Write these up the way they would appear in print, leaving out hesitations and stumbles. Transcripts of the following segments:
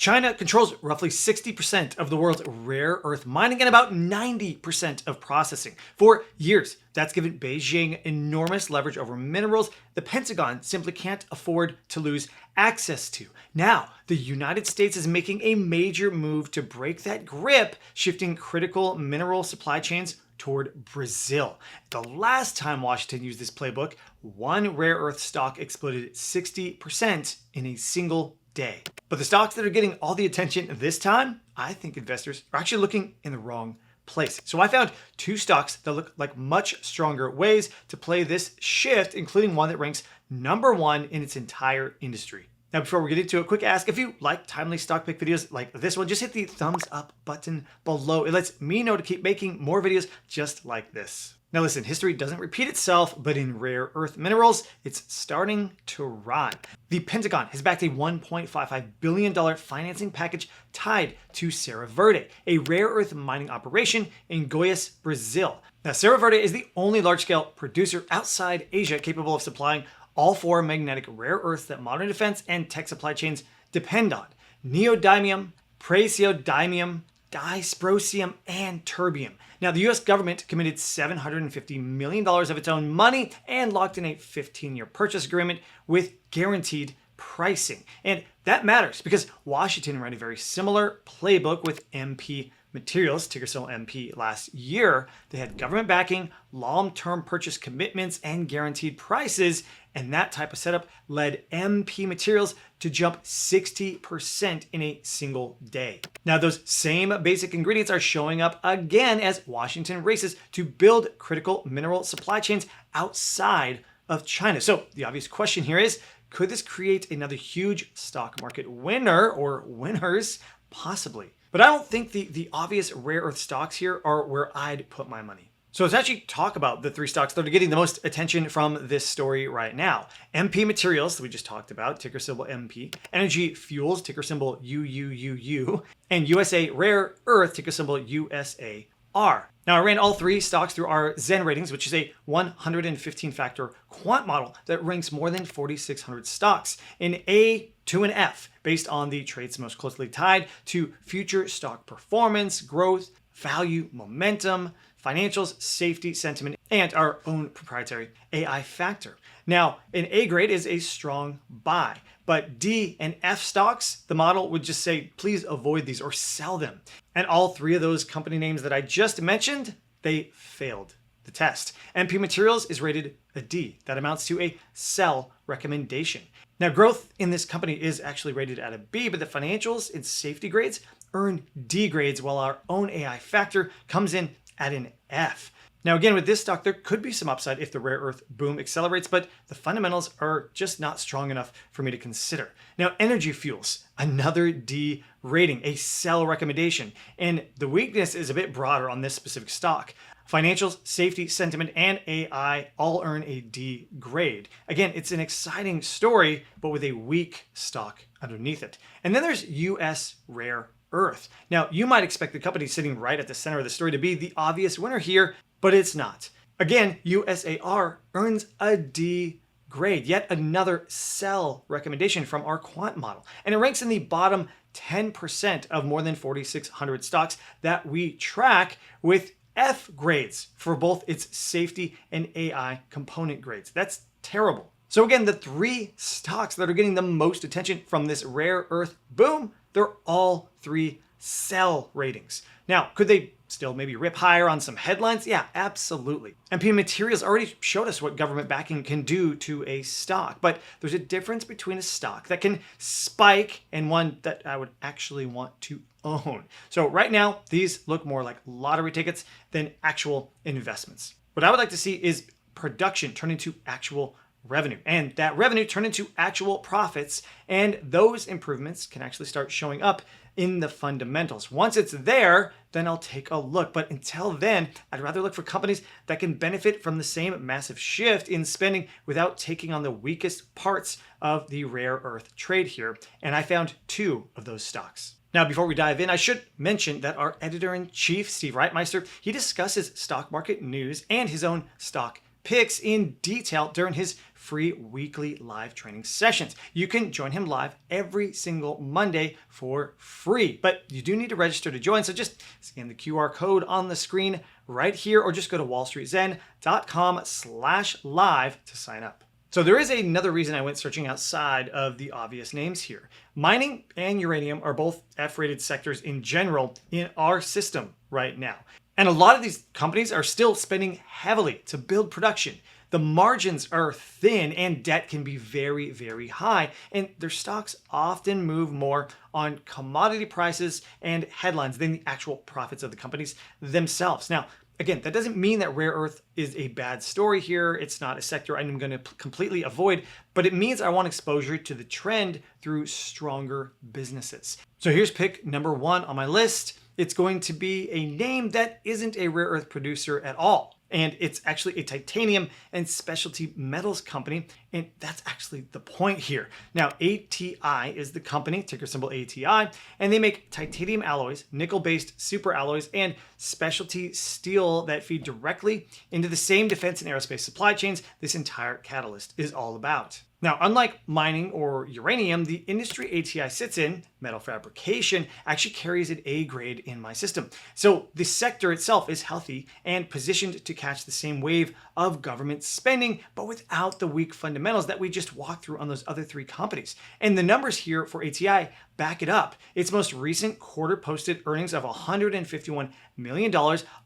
China controls roughly 60% of the world's rare earth mining and about 90% of processing. For years, that's given Beijing enormous leverage over minerals the Pentagon simply can't afford to lose access to. Now, the United States is making a major move to break that grip, shifting critical mineral supply chains toward Brazil. The last time Washington used this playbook, one rare earth stock exploded 60% in a single day. But the stocks that are getting all the attention this time, I think investors are actually looking in the wrong place. So I found two stocks that look like much stronger ways to play this shift, including one that ranks #1 in its entire industry. Now, before we get into a quick ask, if you like timely stock pick videos like this one, just hit the thumbs up button below. It lets me know to keep making more videos just like this. Now listen, history doesn't repeat itself, but in rare earth minerals, it's starting to rhyme. The Pentagon has backed a $1.55 billion financing package tied to Serra Verde, a rare earth mining operation in Goiás, Brazil. Now, Serra Verde is the only large-scale producer outside Asia capable of supplying all four magnetic rare earths that modern defense and tech supply chains depend on: neodymium, praseodymium, dysprosium, and terbium. Now, the US government committed $750 million of its own money and locked in a 15-year purchase agreement with guaranteed pricing. And that matters because Washington ran a very similar playbook with MP Materials, ticker symbol MP, last year. They had government backing, long-term purchase commitments, and guaranteed prices, and that type of setup led MP Materials to jump 60% in a single day. Now, those same basic ingredients are showing up again as Washington races to build critical mineral supply chains outside of China. So the obvious question here is, could this create another huge stock market winner or winners? Possibly. But I don't think the obvious rare earth stocks here are where I'd put my money. So let's actually talk about the three stocks that are getting the most attention from this story right now. MP Materials, that we just talked about, ticker symbol MP. Energy Fuels, ticker symbol UUUU. And USA Rare Earth, ticker symbol USAR. Now, I ran all three stocks through our Zen Ratings, which is a 115-factor quant model that ranks more than 4,600 stocks in A to an F, based on the traits most closely tied to future stock performance, growth, value, momentum, financials, safety, sentiment, and our own proprietary AI factor. Now, an A grade is a strong buy, but D and F stocks, the model would just say, please avoid these or sell them. And all three of those company names that I just mentioned, they failed the test. MP Materials is rated a D. That amounts to a sell recommendation. Now, growth in this company is actually rated at a B, but the financials and safety grades earn D grades, while our own AI factor comes in at an F. Now, again, with this stock, there could be some upside if the rare earth boom accelerates, but the fundamentals are just not strong enough for me to consider. Now, Energy Fuels, another D rating, a sell recommendation. And the weakness is a bit broader on this specific stock. Financials, safety, sentiment, and AI all earn a D grade. Again, it's an exciting story, but with a weak stock underneath it. And then there's US Rare Earth. Now, you might expect the company sitting right at the center of the story to be the obvious winner here, but it's not. Again, USAR earns a D grade, yet another sell recommendation from our quant model. And it ranks in the bottom 10% of more than 4,600 stocks that we track, with F grades for both its safety and AI component grades. That's terrible. So again, the three stocks that are getting the most attention from this rare earth boom, they're all three sell ratings. Now, could they still maybe rip higher on some headlines? Yeah, absolutely. MP Materials already showed us what government backing can do to a stock, but there's a difference between a stock that can spike and one that I would actually want to own. So right now, these look more like lottery tickets than actual investments. What I would like to see is production turn into actual revenue, and that revenue turn into actual profits, and those improvements can actually start showing up in the fundamentals. Once it's there, then I'll take a look. But until then, I'd rather look for companies that can benefit from the same massive shift in spending without taking on the weakest parts of the rare earth trade here. And I found two of those stocks. Now, before we dive in, I should mention that our editor-in-chief, Steve Reitmeister, he discusses stock market news and his own stock picks in detail during his free weekly live training sessions. You can join him live every single Monday for free, but you do need to register to join. So just scan the QR code on the screen right here, or just go to wallstreetzen.com/live to sign up. So there is another reason I went searching outside of the obvious names here. Mining and uranium are both F-rated sectors in general in our system right now. And a lot of these companies are still spending heavily to build production. The margins are thin and debt can be very, very high. And their stocks often move more on commodity prices and headlines than the actual profits of the companies themselves. Now, again, that doesn't mean that rare earth is a bad story here. It's not a sector I'm going to completely avoid, but it means I want exposure to the trend through stronger businesses. So here's pick number 1 on my list. It's going to be a name that isn't a rare earth producer at all. And it's actually a titanium and specialty metals company. And that's actually the point here. Now, ATI is the company, ticker symbol ATI, and they make titanium alloys, nickel-based super alloys, and specialty steel that feed directly into the same defense and aerospace supply chains this entire catalyst is all about. Now, unlike mining or uranium, the industry ATI sits in, metal fabrication, actually carries an A grade in my system. So the sector itself is healthy and positioned to catch the same wave of government spending, but without the weak fundamentals that we just walked through on those other 3 companies. And the numbers here for ATI back it up. Its most recent quarter posted earnings of $151 million,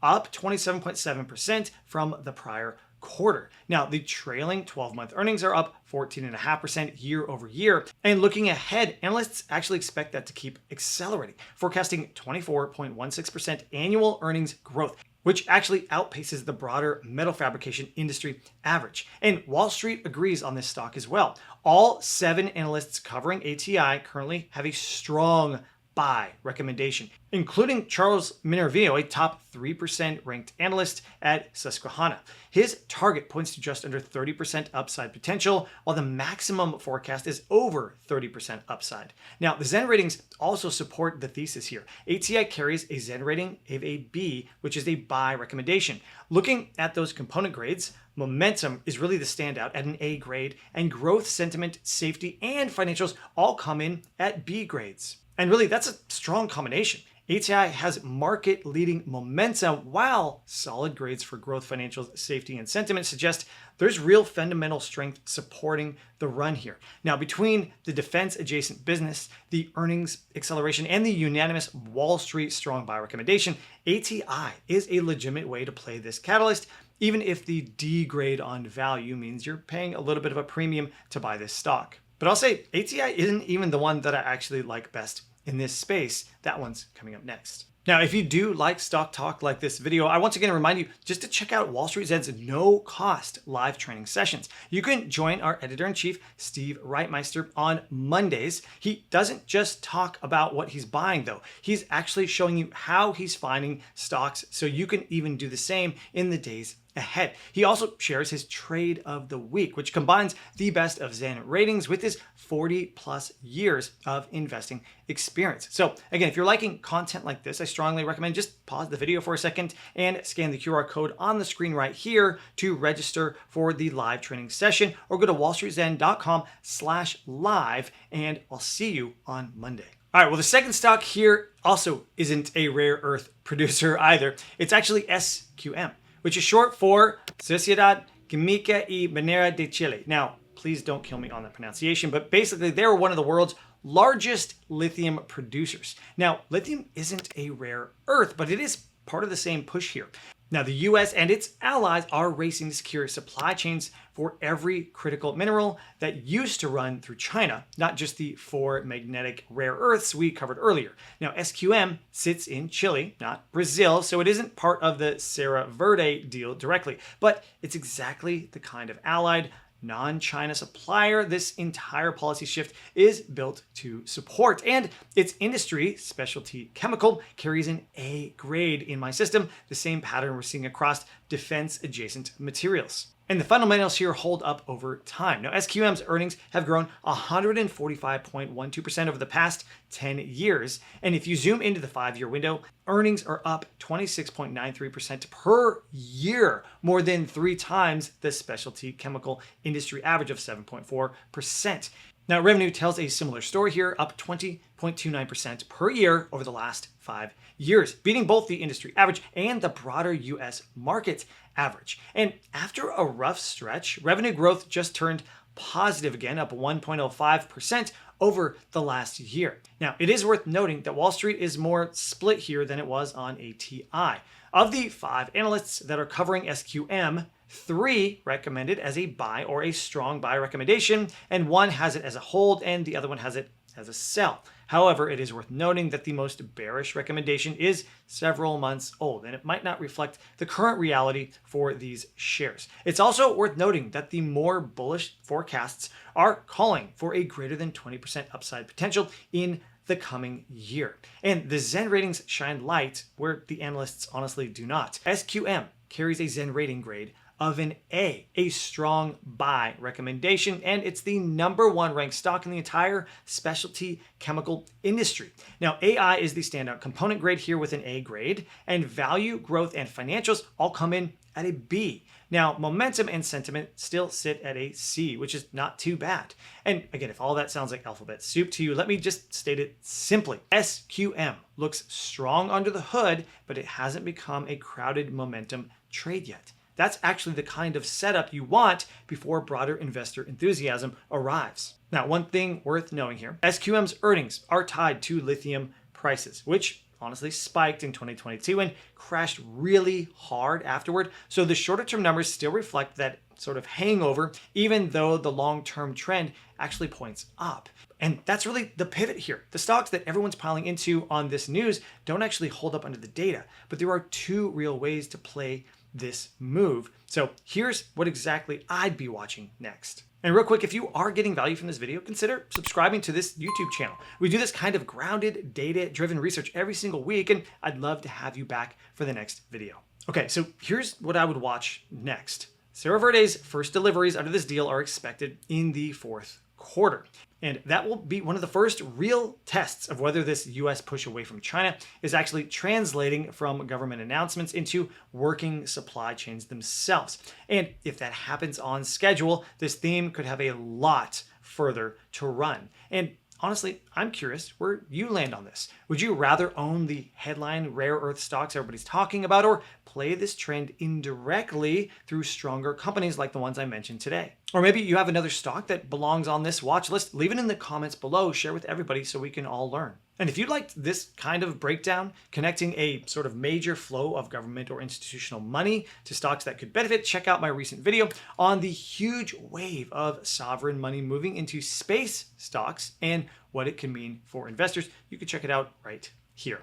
up 27.7% from the prior quarter. Now, the trailing 12-month earnings are up 14.5% year over year. And looking ahead, analysts actually expect that to keep accelerating, forecasting 24.16% annual earnings growth, which actually outpaces the broader metal fabrication industry average. And Wall Street agrees on this stock as well. All 7 analysts covering ATI currently have a strong buy recommendation, including Charles Minervino, a top 3% ranked analyst at Susquehanna. His target points to just under 30% upside potential, while the maximum forecast is over 30% upside. Now, the Zen ratings also support the thesis here. ATI carries a Zen rating of a B, which is a buy recommendation. Looking at those component grades, momentum is really the standout at an A grade, and growth, sentiment, safety, and financials all come in at B grades. And really, that's a strong combination. ATI has market-leading momentum, while solid grades for growth, financials, safety, and sentiment suggest there's real fundamental strength supporting the run here. Now, between the defense-adjacent business, the earnings acceleration, and the unanimous Wall Street strong buy recommendation, ATI is a legitimate way to play this catalyst, even if the D grade on value means you're paying a little bit of a premium to buy this stock. But I'll say ATI isn't even the one that I actually like best in this space. That one's coming up next. Now, if you do like stock talk like this video, I once again remind you just to check out Wall Street Zen's no-cost live training sessions. You can join our editor-in-chief, Steve Reitmeister, on Mondays. He doesn't just talk about what he's buying, though. He's actually showing you how he's finding stocks so you can even do the same in the days ahead. He also shares his trade of the week, which combines the best of Zen ratings with his 40 plus years of investing experience. So again, if you're liking content like this, I strongly recommend just pause the video for a second and scan the QR code on the screen right here to register for the live training session, or go to wallstreetzen.com/live, and I'll see you on Monday. All right, well, the second stock here also isn't a rare earth producer either. It's actually SQM, which is short for Sociedad Química y Minera de Chile. Now, please don't kill me on the pronunciation, but basically they're one of the world's largest lithium producers. Now, lithium isn't a rare earth, but it is part of the same push here. Now, the US and its allies are racing to secure supply chains for every critical mineral that used to run through China, not just the 4 magnetic rare earths we covered earlier. Now, SQM sits in Chile, not Brazil, so it isn't part of the Serra Verde deal directly, but it's exactly the kind of allied, non-China supplier this entire policy shift is built to support. And its industry, specialty chemical, carries an A grade in my system, the same pattern we're seeing across defense-adjacent materials. And the fundamentals here hold up over time. Now, SQM's earnings have grown 145.12% over the past 10 years. And if you zoom into the 5-year window, earnings are up 26.93% per year, more than 3 times the specialty chemical industry average of 7.4%. Now, revenue tells a similar story here, up 20.29% per year over the last 5 years, beating both the industry average and the broader US market average. And after a rough stretch, revenue growth just turned positive again, up 1.05% over the last year. Now, it is worth noting that Wall Street is more split here than it was on ATI. Of the 5 analysts that are covering SQM, 3 recommend it as a buy or a strong buy recommendation, and 1 has it as a hold, and the other one has it as a sell. However, it is worth noting that the most bearish recommendation is several months old, and it might not reflect the current reality for these shares. It's also worth noting that the more bullish forecasts are calling for a greater than 20% upside potential in the coming year. And the Zen ratings shine light where the analysts honestly do not. SQM carries a Zen rating grade of an A strong buy recommendation, and it's the #1 ranked stock in the entire specialty chemical industry. Now, AI is the standout component grade here with an A grade, and value, growth, and financials all come in at a B. Now, momentum and sentiment still sit at a C, which is not too bad. And again, if all that sounds like alphabet soup to you, let me just state it simply. SQM looks strong under the hood, but it hasn't become a crowded momentum trade yet. That's actually the kind of setup you want before broader investor enthusiasm arrives. Now, one thing worth knowing here, SQM's earnings are tied to lithium prices, which honestly spiked in 2022 and crashed really hard afterward. So the shorter term numbers still reflect that sort of hangover, even though the long-term trend actually points up. And that's really the pivot here. The stocks that everyone's piling into on this news don't actually hold up under the data, but there are 2 real ways to play this move. So here's what exactly I'd be watching next. And real quick, if you are getting value from this video, consider subscribing to this YouTube channel. We do this kind of grounded, data-driven research every single week, and I'd love to have you back for the next video. Okay, so here's what I would watch next. Cerro Verde's first deliveries under this deal are expected in the 4th quarter. And that will be one of the first real tests of whether this US push away from China is actually translating from government announcements into working supply chains themselves. And if that happens on schedule, this theme could have a lot further to run. And honestly, I'm curious where you land on this. Would you rather own the headline rare earth stocks everybody's talking about, or play this trend indirectly through stronger companies like the ones I mentioned today? Or maybe you have another stock that belongs on this watch list. Leave it in the comments below, share with everybody so we can all learn. And if you liked this kind of breakdown, connecting a sort of major flow of government or institutional money to stocks that could benefit, check out my recent video on the huge wave of sovereign money moving into space stocks and what it can mean for investors. You can check it out right here.